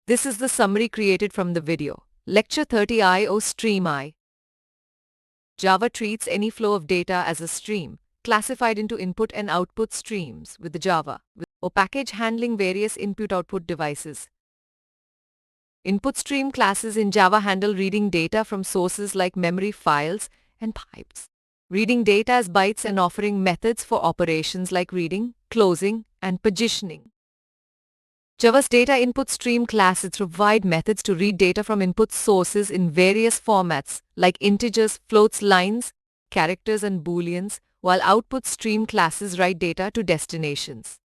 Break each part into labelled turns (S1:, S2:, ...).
S1: This is the summary created from the video. Lecture 30 IO Stream I. Java treats any flow of data as a stream, classified into input and output streams with the Java or package handling various input-output devices. Input stream classes in Java handle reading data from sources like memory files and pipes, reading data as bytes and offering methods for operations like reading, closing, and positioning. Java's data input stream classes provide methods to read data from input sources in various formats like integers, floats, lines, characters, and booleans, while output stream classes write data to destinations.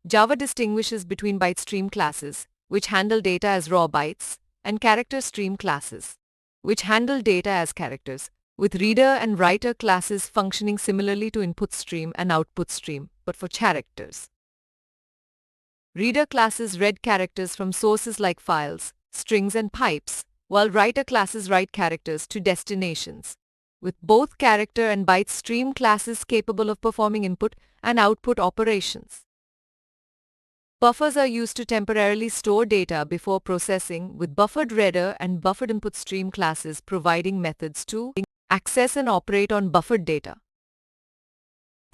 S1: Java distinguishes between byte stream classes, which handle data as raw bytes, and character stream classes, which handle data as characters, with reader and writer classes functioning similarly to input stream and output stream, but for characters. Reader classes read characters from sources like files, strings, and pipes, while writer classes write characters to destinations, with both character and byte stream classes capable of performing input and output operations. Buffers are used to temporarily store data before processing, with buffered reader and buffered input stream classes providing methods to access and operate on buffered data.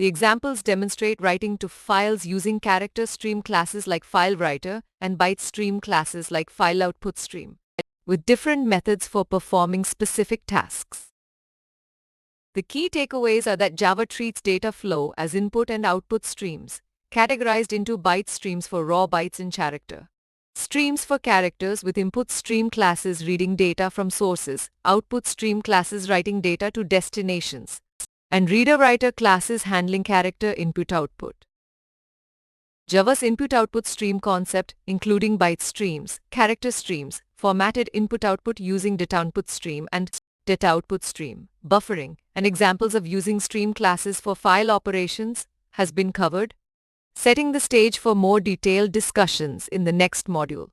S1: The examples demonstrate writing to files using character stream classes like FileWriter and byte stream classes like FileOutputStream, with different methods for performing specific tasks. The key takeaways are that Java treats data flow as input and output streams, categorized into byte streams for raw bytes and character, streams for characters with input stream classes reading data from sources, output stream classes writing data to destinations, and reader-writer classes handling character input-output. Java's input-output stream concept, including byte streams, character streams, formatted input-output using data-input stream and data-output stream, buffering, and examples of using stream classes for file operations, has been covered, setting the stage for more detailed discussions in the next module.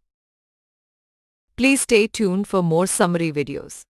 S1: Please stay tuned for more summary videos.